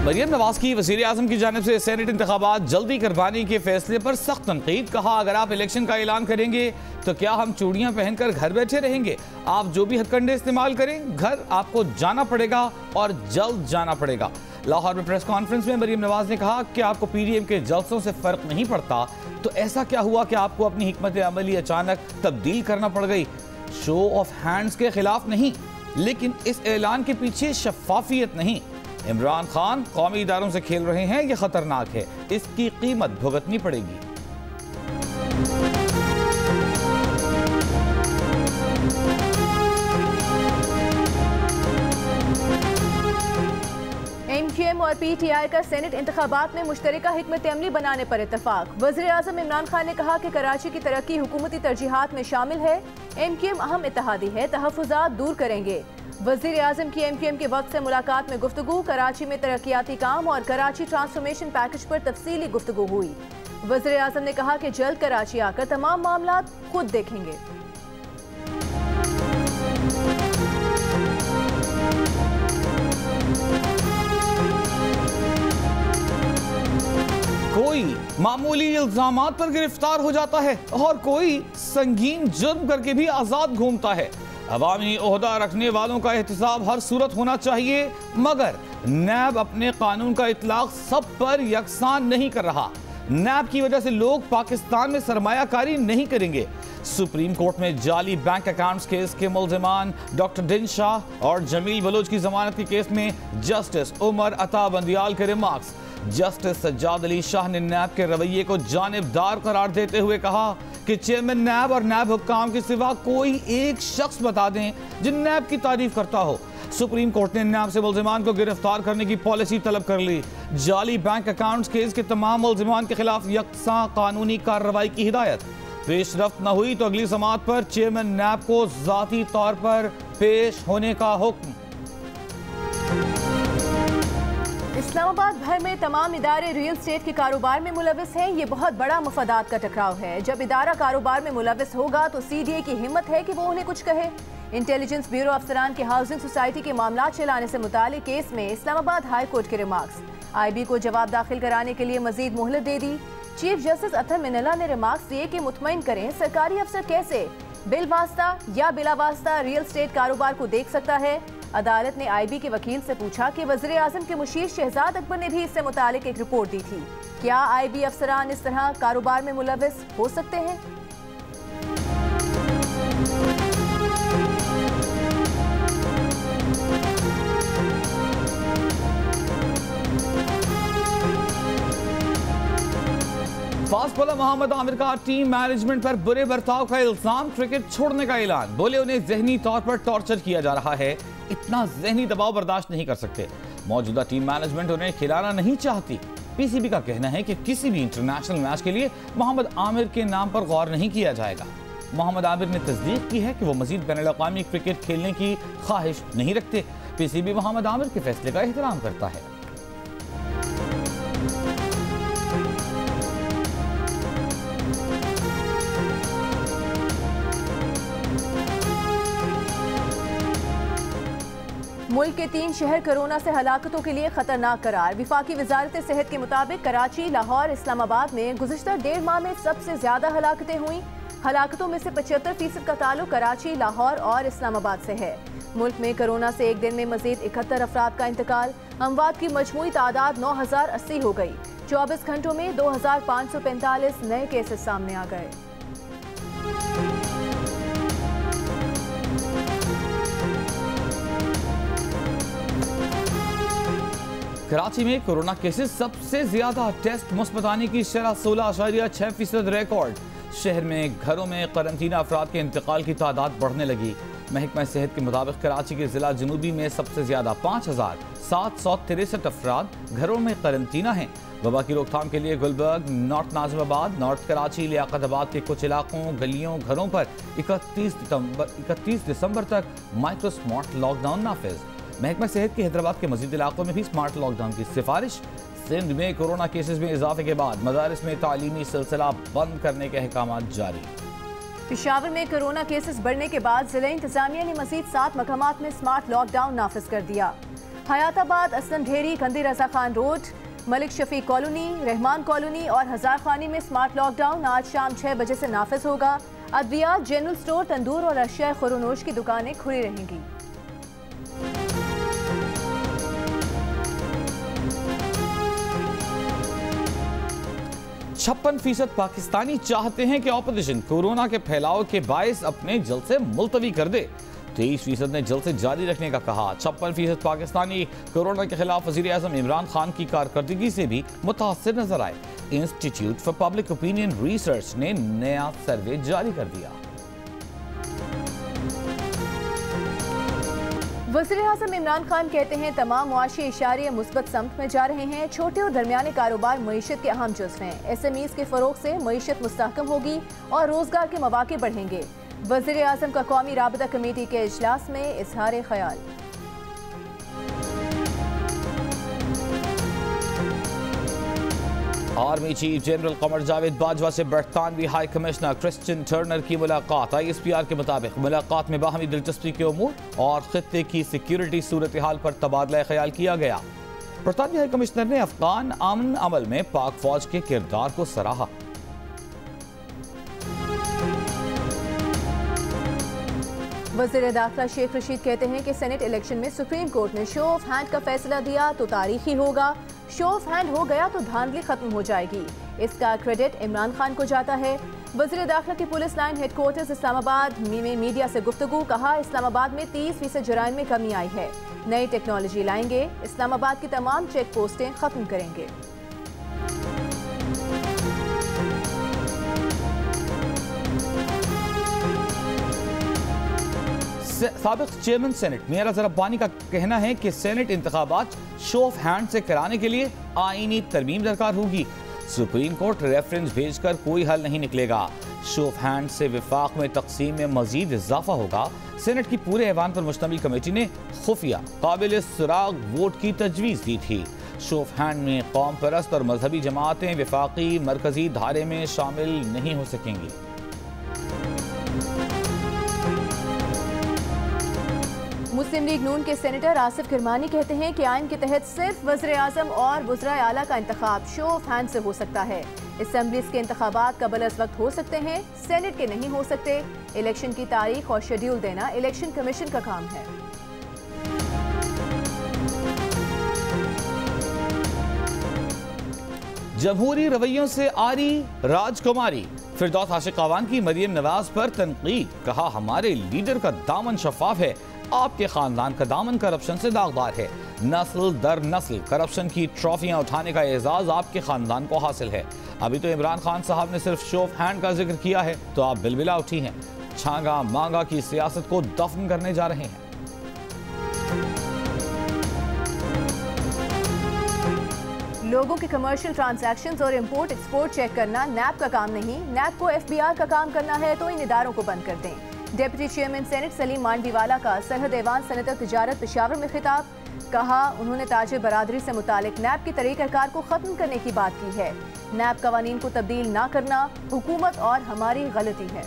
मरियम नवाज की वज़ीर आज़म की जानिब से सेनेट इंतखाबात जल्दी करवाने के फैसले पर सख्त तनकीद। कहा, अगर आप इलेक्शन का ऐलान करेंगे तो क्या हम चूड़ियां पहनकर घर बैठे रहेंगे? आप जो भी हथकंडे इस्तेमाल करें, घर आपको जाना पड़ेगा और जल्द जाना पड़ेगा। लाहौर में प्रेस कॉन्फ्रेंस में मरियम नवाज ने कहा कि आपको PDM के जलसों से फर्क नहीं पड़ता, तो ऐसा क्या हुआ कि आपको अपनी हिकमत अमली अचानक तब्दील करना पड़ गई? शो ऑफ हैंड्स के खिलाफ नहीं, लेकिन इस ऐलान के पीछे शफाफियत नहीं। इमरान खान कौमी इदारों से खेल रहे हैं, यह खतरनाक है, इसकी कीमत भुगतनी पड़ेगी। MQM और PTI का सेनेट इंतखाबात में मुश्तरका हिकमत अमली बनाने पर इत्तफाक। वज़ीर आज़म इमरान खान ने कहा कि कराची की तरक्की हुकूमती तरजीहात में शामिल है। MQM अहम इत्तेहादी है, तहफ़्फ़ुज़ात दूर करेंगे। वज़ीर आज़म की MQM के वक्त से मुलाकात में गुफ्तगू, कराची में तरक्याती काम और कराची ट्रांसफॉर्मेशन पैकेज पर तफसीली गुफ्तगू हुई। वज़ीर आज़म ने कहा कि जल्द कराची आकर तमाम मामलात खुद देखेंगे। कोई मामूली इल्जामात पर गिरफ्तार हो जाता है और कोई संगीन जुर्म करके भी आजाद घूमता है। अवामी ओहदा रखने वालों का एहतसाब हर सूरत होना चाहिए, मगर नैब अपने कानून का इतलाक सब पर यकसान नहीं कर रहा। नैब की वजह से लोग पाकिस्तान में सरमायाकारी नहीं करेंगे। सुप्रीम कोर्ट में जाली बैंक अकाउंट्स केस के मुल्जिमान डॉक्टर दिन शाह और जमील बलोच की जमानत के केस में जस्टिस उमर अता बंदियाल के रिमार्क्स। जस्टिस सज्जाद अली शाह ने नैब के रवैये को जानिबदार करार देते हुए कहा कि चेयरमैन नैब और नैब हुक्काम के सिवा कोई एक शख्स बता दें जिन नैब की तारीफ करता हो। सुप्रीम कोर्ट ने नैब से मुल्जिमान को गिरफ्तार करने की पॉलिसी तलब कर ली। जाली बैंक अकाउंट्स केस के तमाम मुल्जिमान के खिलाफ यकसा कानूनी कार्रवाई की हिदायत। पेशरफ्त न हुई तो अगली समात पर चेयरमैन नैब को जाती तौर पर पेश होने का हुक्म। इस्लामाबाद भर में तमाम इदारे रियल स्टेट के कारोबार में मुलविस हैं। ये बहुत बड़ा मफादात का टकराव है। जब इदारा कारोबार में मुलविस होगा तो CDA की हिम्मत है कि वो उन्हें कुछ कहे। इंटेलिजेंस ब्यूरो अफसरान के हाउसिंग सोसाइटी के मामला चलाने से मुतालिक केस में इस्लामाबाद हाई कोर्ट के रिमार्क्स। IB को जवाब दाखिल कराने के लिए मजीद मोहलत दे दी। चीफ जस्टिस अतर मिनल्ला ने रिमार्क्स दिए कि मुतमईन करें सरकारी अफसर कैसे बिल वास्ता या बिला वास्ता रियल स्टेट कारोबार को देख सकता है। अदालत ने IB के वकील से पूछा कि वज़ीर आज़म के मुशीर शहजाद अकबर ने भी इससे मुतालिक एक रिपोर्ट दी थी, क्या IB अफसरान इस तरह कारोबार में मुलविस हो सकते हैं? फास्ट बॉलर मोहम्मद आमिर का टीम मैनेजमेंट पर बुरे बर्ताव का इल्जाम, क्रिकेट छोड़ने का ऐलान। बोले उन्हें जहनी तौर पर टॉर्चर किया जा रहा है, इतना जहनी दबाव बर्दाश्त नहीं कर सकते। मौजूदा टीम मैनेजमेंट उन्हें खिलाना नहीं चाहती। PCB का कहना है कि किसी भी इंटरनेशनल मैच के लिए मोहम्मद आमिर के नाम पर गौर नहीं किया जाएगा। मोहम्मद आमिर ने तस्दीक की है कि वो मजीद बैनुल-अक़वामी क्रिकेट खेलने की ख्वाहिश नहीं रखते। PCB मोहम्मद आमिर के फैसले का एहतराम करता है। मुल्क के 3 शहर कोरोना से हलाकतों के लिए खतरनाक करार। विफाकी वजारत सेहत के मुताबिक कराची, लाहौर, इस्लामाबाद में गुज़िश्ता 1.5 माह में सबसे ज्यादा हलाकतें हुई। हलाकतों में से 75% का ताल्लुक कराची, लाहौर और इस्लामाबाद से है। मुल्क में कोरोना से एक दिन में मजीद 71 अफराद का इंतकाल। अमवात की मजमूई तादाद 9080 हो गई। 24 घंटों में 2545 नए केसेस सामने आ गए। कराची में कोरोना केसेस सबसे ज्यादा। टेस्ट मुस्बत आने की शरह 16.6% रिकॉर्ड। शहर में घरों में करंतना अफराद के इंतकाल की तादाद बढ़ने लगी। महकमा सेहत के मुताबिक कराची के जिला जनूबी में सबसे ज्यादा 5763 अफराद घरों में करंतना हैं। वबा की रोकथाम के लिए गुलबर्ग, नॉर्थ नाजिमाबाद, नॉर्थ कराची, लियाकताबाद के कुछ इलाकों, गलियों, घरों पर 31 दिसंबर तक माइक्रो स्मार्ट लॉकडाउन नाफिज। महकमा सेहत के हैदराबाद के मजीद इलाकों में भी स्मार्ट लॉकडाउन की सिफारिश। सिंध में कोरोना केसेस में इजाफे के बाद मदारिस में तालीमी सिलसिला बंद करने के अहकाम जारी। पेशावर में कोरोना केसेस बढ़ने के बाद जिला इंतजामिया ने मजीद 7 मकामात में स्मार्ट लॉकडाउन नाफिज कर दिया। Hayatabad, Aslam Dheri, Kandi Raza Khan road, Malik Shafiq colony, Rehman colony और हजार खानी में स्मार्ट लॉकडाउन आज शाम 6 बजे से नाफिज होगा। अद्वियात, जनरल स्टोर, तंदूर और अशिया खुरोनोश की दुकानें खुली रहेंगी। छप्पन फीसद पाकिस्तानी चाहते हैं कि ऑपोजिशन कोरोना के फैलाव के बायस अपने जलसे मुलतवी कर दे। 23% ने जलसे जारी रखने का कहा। 56% पाकिस्तानी कोरोना के खिलाफ वजीर आजम इमरान खान की कारकर्दगी से भी मुतासिर नजर आए। Institute for public opinion research ने नया सर्वे जारी कर दिया। वज़ीर-ए-आज़म इमरान खान कहते हैं तमाम मुआशी इशारे मुस्बत समत में जा रहे हैं। छोटे और दरमियाने कारोबार मईशत के अहम जुज़्व हैं। SMEs के फ़रोग़ से मईशत मुस्तहकम होगी और रोज़गार के मौक़े बढ़ेंगे। वज़ीर-ए-आज़म का कौमी राबता कमेटी के इजलास में इज़हार ख्याल। Army chief general Qamar Javed Bajwa से बरतानवी हाई कमिश्नर क्रिश्चियन टर्नर की मुलाकात। ISPR के मुताबिक मुलाकात में बाहमी दिलचस्पी के उमूर और खित्ते की सिक्योरिटी सूरत हाल पर तबादला ख्याल किया गया। बरतानवी हाई कमिश्नर ने अफगान अमन अमल में पाक फौज के किरदार को सराहा। वज़ीर दाखिला शेख रशीद कहते हैं कि सेनेट इलेक्शन में सुप्रीम कोर्ट ने शो ऑफ हैंड का फैसला दिया तो तारीखी होगा। शो ऑफ हैंड हो गया तो धांधली खत्म हो जाएगी। इसका क्रेडिट इमरान खान को जाता है। वज़ीर दाखिला की पुलिस लाइन हेडक्वार्टर्स इस्लामाबाद में मीडिया से गुफ्तगू। कहा, इस्लामाबाद में 30% जराइम में कमी आई है। नई टेक्नोलॉजी लाएंगे। इस्लामाबाद की तमाम चेक पोस्टें खत्म करेंगे। साबिक चेयरमैन सेनेट मियां रज़ा रब्बानी का कहना है कि सेनेट इंतखाबात शो ऑफ हैंड से कराने के लिए आईनी तरमीम दरकार होगी। सुप्रीम कोर्ट रेफरेंस भेजकर कोई हल नहीं निकलेगा। शो ऑफ हैंड से विफाक में तकसीम में मजीद इजाफा होगा। सेनेट की पूरे ऐवान पर मुश्तमिल कमेटी ने खुफिया काबिल सुराग वोट की तजवीज़ दी थी। शो ऑफ हैंड में कौम परस्त और मजहबी जमातें विफाकी मरकजी धारे में शामिल नहीं हो सकेंगी। मुस्लिम लीग नून के सेनेटर आसिफ किरमानी कहते हैं कि आइन के तहत सिर्फ वज़ीर-ए-आज़म और वज़राए आला का इंतखाब शो ऑफ हैंड से हो सकता है। असेंबलीज के इंतखाबात कबल अज़ वक्त हो सकते हैं, सेनेट के नहीं हो सकते। इलेक्शन की तारीख और शेड्यूल देना इलेक्शन कमीशन का काम है। जमहूरी रवैयों से आरी राजकुमारी फिरदौस आशिक अवान की मरियम नवाज पर तनकीद। कहा, हमारे लीडर का दामन शफाफ है, आपके खानदान का दामन करप्शन से दागदार है। नस्ल दर नस्ल करप्शन की ट्रॉफियां उठाने का एजाज आपके खानदान को हासिल है। अभी तो इमरान खान साहब ने सिर्फ शो ऑफ हैंड का जिक्र किया है तो आप बिलबिला उठी हैं। छांगा मांगा की सियासत को दफन करने जा रहे हैं। लोगों के कमर्शियल ट्रांजैक्शंस और इंपोर्ट एक्सपोर्ट चेक करना नैब का काम नहीं। नैब को FBI का काम करना है तो इन इदारों को बंद कर दें। Deputy chairman senate Salim Mandviwalla का सरहद ऐवान सनअत तिजारत पेशावर में खिताब। कहा, उन्होंने ताजिर बरादरी से मुतालिक नैब के तरीक़ाकार को ख़त्म करने की बात की है। नैब कवानीन को तब्दील ना करना हुकूमत और हमारी गलती है।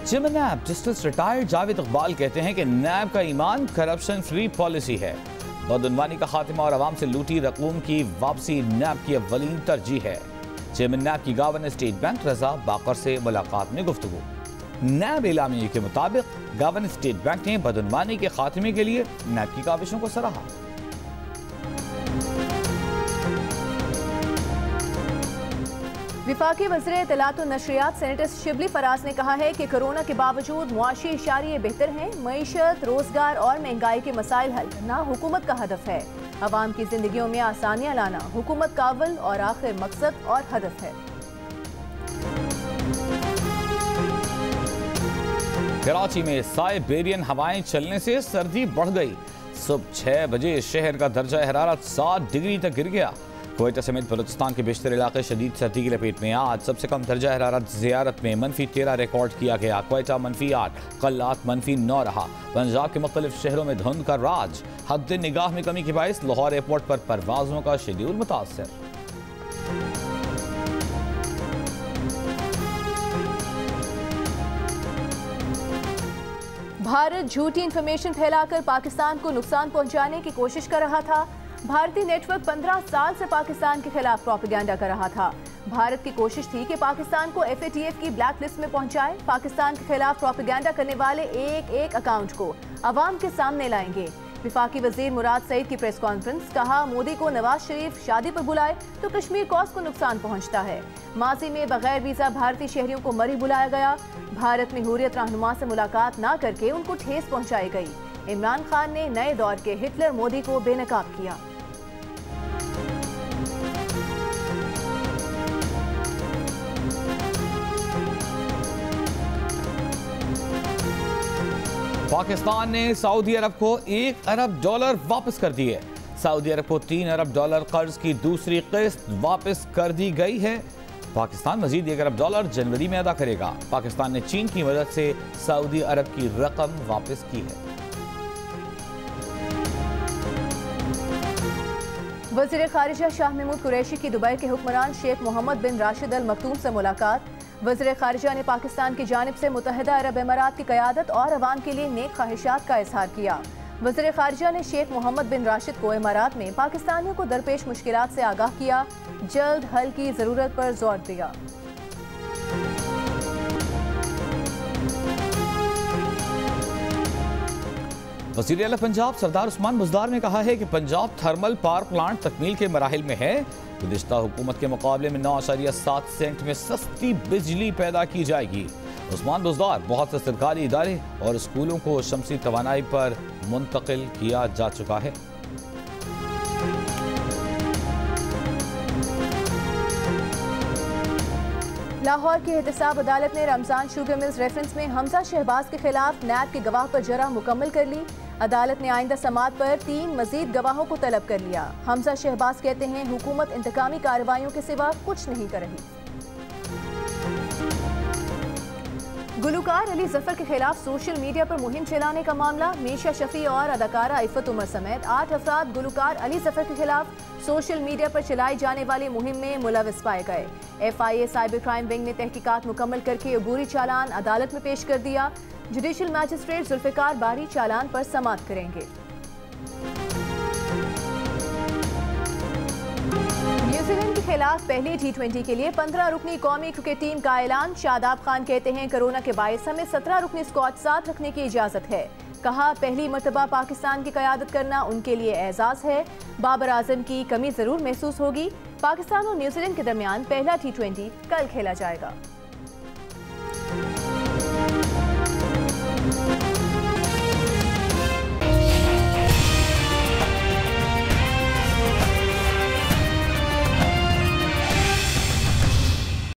Chairman NAB justice retired Javed Iqbal कहते हैं कि नैब का ईमान करप्शन फ्री पॉलिसी है। बदउनवानी का खात्मा और आवाम से लूटी रकूम की वापसी नैब की अव्वलीन तरजीह है। चेयरमैन नैब की गवर्नर स्टेट बैंक रजा बाकर से मुलाकात में गुफ्तगू। नैब एलामिया के मुताबिक गवर्नर स्टेट बैंक ने बदउनवानी के खात्मे के लिए नैब की काविशों को सराहा। विफाकी वज़ीर इत्तलात और नशरियात सेनेटर शिबली फराज ने कहा है कि कोरोना के बावजूद मुआशी इशारे बेहतर हैं। मईशत, रोजगार और महंगाई के मसाइल हल करना हुकूमत का हदफ है। अवाम की जिंदगियों में आसानियां लाना हुकूमत का अव्वल और आखिर मकसद और हदफ है। कराची में साइबेरियन हवाएं चलने से सर्दी बढ़ गई। सुबह 6 बजे शहर का दर्जा हरारत 7 डिग्री तक गिर गया। क्वेटा समेत बलूचिस्तान के बेशतर इलाके शदीद सर्दी की लपेट में। आज सबसे कम दर्जा हरारत ज़ियारत में -13 रिकॉर्ड किया गया। क्वेटा -8, कल्लात -9 रहा। पंजाब के मुख्तलिफ शहरों में धुंध का राज। हद निगाह में कमी के बायस लाहौर एयरपोर्ट पर परवाजों का शेड्यूल मुतासर। भारत झूठी इंफॉर्मेशन फैलाकर पाकिस्तान को नुकसान पहुंचाने की कोशिश कर रहा था। भारतीय नेटवर्क 15 साल से पाकिस्तान के खिलाफ प्रोपेगेंडा कर रहा था। भारत की कोशिश थी कि पाकिस्तान को FATF की ब्लैक लिस्ट में पहुंचाए। पाकिस्तान के खिलाफ प्रोपेगेंडा करने वाले एक अकाउंट को अवाम के सामने लाएंगे। विफाकी वजीर मुराद सईद की प्रेस कॉन्फ्रेंस, कहा मोदी को नवाज शरीफ शादी पर बुलाए तो कश्मीर कॉज को नुकसान पहुंचता है। माजी में बगैर वीजा भारतीय शहरियों को मरी बुलाया गया। भारत में हुर्रियत रहनुमा से मुलाकात न करके उनको ठेस पहुंचाई गई। इमरान खान ने नए दौर के हिटलर मोदी को बेनकाब किया। पाकिस्तान ने सऊदी अरब को $1 अरब वापस कर दिए। सऊदी अरब को $3 अरब कर्ज की दूसरी किस्त वापस कर दी गई है। पाकिस्तान मजीद $1 अरब जनवरी में अदा करेगा। पाकिस्तान ने चीन की मदद से सऊदी अरब की रकम वापस की है। वज़ीर खारिजा शाह महमूद कुरैशी की दुबई के हुक्मरान शेख मोहम्मद बिन राशिद अल मखदूम से मुलाकात। वज़ीर खारिजा ने पाकिस्तान की जानिब से मुत्तहिदा अरब अमारात की क़यादत और अवाम के लिए नेक ख्वाहिशात का इजहार किया। वज़ीर खारिजा ने शेख मोहम्मद बिन राशिद को इमारात में पाकिस्तानियों को दरपेश मुश्किलात से आगाह किया, जल्द हल की ज़रूरत पर जोर दिया। वज़ीर आला पंजाब सरदार उस्मान बुज़दार ने कहा है कि पंजाब थर्मल पावर प्लांट तकमील के मराहिल में है। गुज़िश्ता हुकूमत के मुकाबले में 9.7 सेंट में सस्ती बिजली पैदा की जाएगी। उस्मान बुज़दार, बहुत से सरकारी इदारे और स्कूलों को शमसी तवानाई पर मुंतकिल किया जा चुका है। लाहौर की एहतसाब अदालत ने रमजान शुगर मिल्स रेफरेंस में हमजा शहबाज के खिलाफ नैब के गवाह पर जरा मुकम्मल कर ली। अदालत ने आइंदा समाअत पर 3 मजीद गवाहों को तलब कर लिया। हमजा शहबाज कहते हैं हुकूमत इंतकामी कार्रवाइयों के सिवा कुछ नहीं कर रही। गुलकार अली जफर के खिलाफ सोशल मीडिया पर मुहिम चलाने का मामला। मीशा शफी और अदाकारा इफ़त उमर समेत 8 अफराद गुलकार अली जफर के खिलाफ सोशल मीडिया पर चलाई जाने वाली मुहिम में मुलविस पाए गए। FIA साइबर क्राइम विंग ने तहकीकात मुकम्मल करके अबूरी चालान अदालत में पेश कर दिया। जुडिशल मैजिस्ट्रेट जुल्फिकार बारी चालान पर समाअत करेंगे। न्यूजीलैंड के खिलाफ पहली T20 के लिए 15 रुकनी कौमी क्रिकेट टीम का ऐलान। शादाब खान कहते हैं कोरोना के बायस हमें 17 रुकनी स्क्वाड साथ रखने की इजाजत है। कहा पहली मर्तबा पाकिस्तान की क़यादत करना उनके लिए एजाज है। बाबर आजम की कमी जरूर महसूस होगी। पाकिस्तान और न्यूजीलैंड के दरमियान पहला T20 कल खेला जाएगा।